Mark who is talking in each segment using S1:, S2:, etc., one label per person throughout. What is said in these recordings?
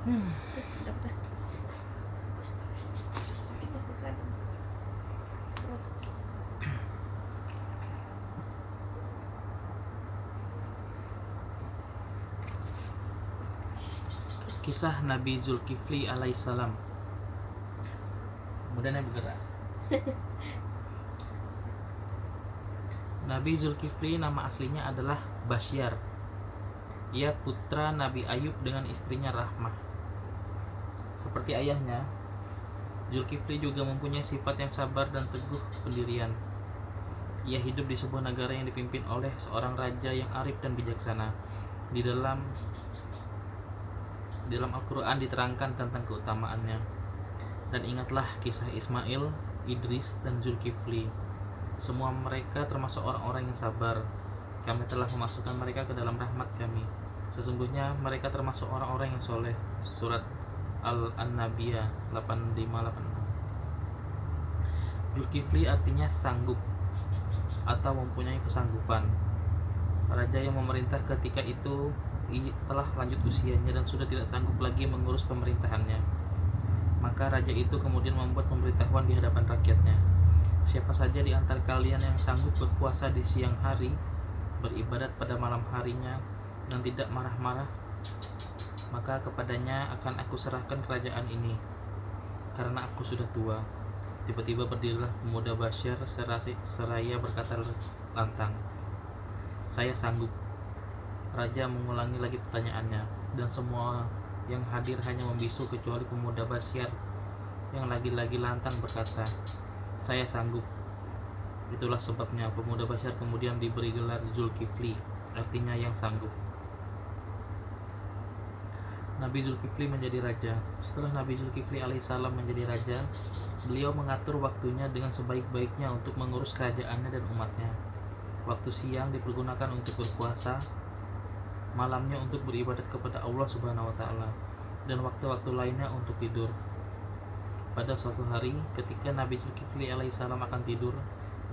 S1: Sedap dah. Sakit aku kan.
S2: Kisah Nabi Zulkifli alaihissalam. Kemudian bergerak. Nabi Zulkifli nama aslinya adalah Basyar. Ia putra Nabi Ayub dengan istrinya Rahmah. Seperti ayahnya, Zulkifli juga mempunyai sifat yang sabar dan teguh pendirian. Ia hidup di sebuah negara yang dipimpin oleh seorang raja yang arif dan bijaksana. Di dalam Al-Quran diterangkan tentang keutamaannya. Dan ingatlah kisah Ismail, Idris, dan Zulkifli. Semua mereka termasuk orang-orang yang sabar. Kami telah memasukkan mereka ke dalam rahmat kami. Sesungguhnya mereka termasuk orang-orang yang soleh. Surat Al-Anbiya 85-86. Zulkifli artinya sanggup atau mempunyai kesanggupan. Raja yang memerintah ketika itu telah lanjut usianya dan sudah tidak sanggup lagi mengurus pemerintahannya. Maka raja itu kemudian membuat pemberitahuan di hadapan rakyatnya. Siapa saja di antara kalian yang sanggup berpuasa di siang hari, beribadat pada malam harinya, dan tidak marah-marah, maka kepadanya akan aku serahkan kerajaan ini, karena aku sudah tua. Tiba-tiba berdirilah pemuda Basyar seraya berkata lantang, saya sanggup. Raja mengulangi lagi pertanyaannya, dan semua yang hadir hanya membisu kecuali pemuda Basyar yang lagi-lagi lantang berkata, saya sanggup. Itulah sebabnya pemuda Basyar kemudian diberi gelar Zulkifli, artinya yang sanggup. Nabi Zulkifli menjadi raja. Setelah Nabi Zulkifli alaihissalam menjadi raja, beliau mengatur waktunya dengan sebaik-baiknya untuk mengurus kerajaannya dan umatnya. Waktu siang dipergunakan untuk berpuasa, malamnya untuk beribadat kepada Allah Subhanahu wa Ta'ala, dan waktu-waktu lainnya untuk tidur. Pada suatu hari, ketika Nabi Zulkifli alaihissalam akan tidur,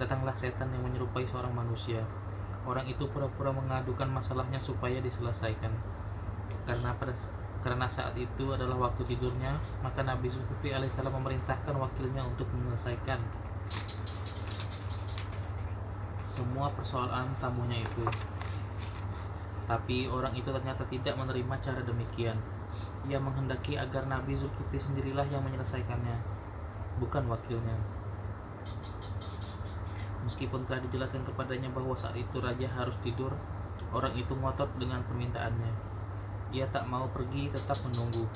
S2: datanglah setan yang menyerupai seorang manusia. Orang itu pura-pura mengadukan masalahnya supaya diselesaikan. Karena saat itu adalah waktu tidurnya, maka Nabi Zulkifli alaihissalam memerintahkan wakilnya untuk menyelesaikan semua persoalan tamunya itu. Tapi orang itu ternyata tidak menerima cara demikian. Ia menghendaki agar Nabi Zulkifli sendirilah yang menyelesaikannya, bukan wakilnya. Meskipun telah dijelaskan kepadanya bahwa saat itu raja harus tidur, orang itu ngotot dengan permintaannya. Ia tak mau pergi, tetap menunggu.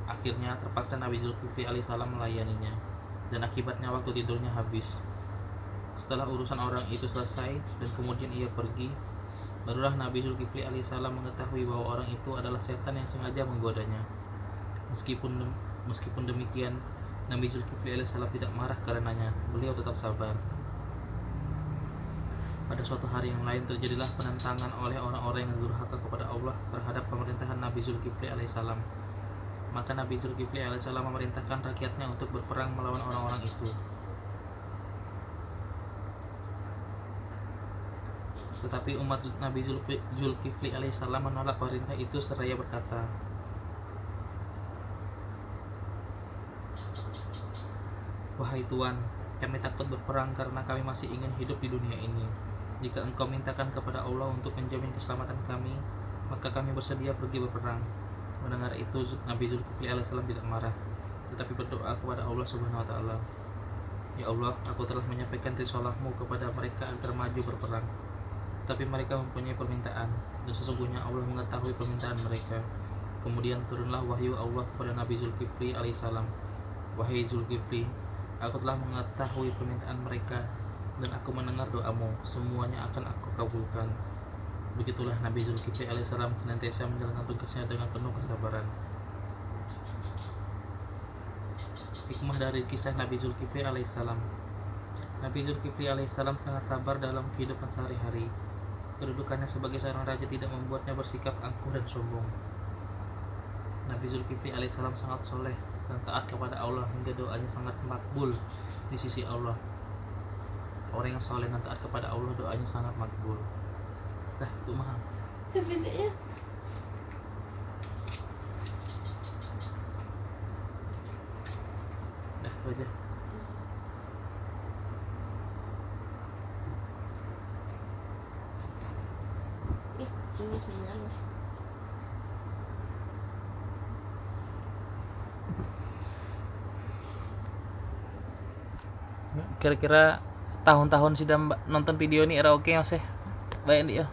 S2: Akhirnya terpaksa Nabi Zulkifli alaihissalam melayaninya, dan akibatnya waktu tidurnya habis. Setelah urusan orang itu selesai dan kemudian ia pergi, barulah Nabi Zulkifli alaihissalam mengetahui bahwa orang itu adalah setan yang sengaja menggodanya. Meskipun demikian, Nabi Zulkifli alaihissalam tidak marah karenanya. Beliau tetap sabar. Pada suatu hari yang lain terjadilah penentangan oleh orang-orang yang durhaka kepada Allah terhadap pemerintahan Nabi Zulkifli alaihissalam. Maka Nabi Zulkifli alaihissalam memerintahkan rakyatnya untuk berperang melawan orang-orang itu. Tetapi umat Nabi Zulkifli alaihissalam menolak perintah itu seraya berkata, wahai Tuan, kami takut berperang karena kami masih ingin hidup di dunia ini. Jika engkau mintakan kepada Allah untuk menjamin keselamatan kami, maka kami bersedia pergi berperang. Mendengar itu, Nabi Zulkifli alaihissalam tidak marah, tetapi berdoa kepada Allah Subhanahu wa Ta'ala, ya Allah, aku telah menyampaikan risalahmu kepada mereka agar maju berperang, tapi mereka mempunyai permintaan, dan sesungguhnya Allah mengetahui permintaan mereka. Kemudian turunlah wahyu Allah kepada Nabi Zulkifli alaihissalam, wahai Zulkifli, aku telah mengetahui permintaan mereka dan aku mendengar doamu, semuanya akan aku kabulkan. Begitulah Nabi Zulkifli alaihissalam senantiasa menjalankan tugasnya dengan penuh kesabaran. Hikmah dari kisah Nabi Zulkifli alaihissalam. Nabi Zulkifli alaihissalam sangat sabar dalam kehidupan sehari-hari. Kedudukannya sebagai seorang raja tidak membuatnya bersikap angkuh dan sombong. Nabi Zulkifli alaihissalam sangat soleh dan taat kepada Allah hingga doanya sangat makbul di sisi Allah. Orang yang soleh dan taat kepada Allah, doanya sangat makbul. Dah, itu mahal.
S1: Tapi ya.
S2: aja.
S1: Ih, Juni 9 lah.
S2: Kira-kira tahun-tahun sudah nonton video ini era oke Mas ya. Baik Dik ya.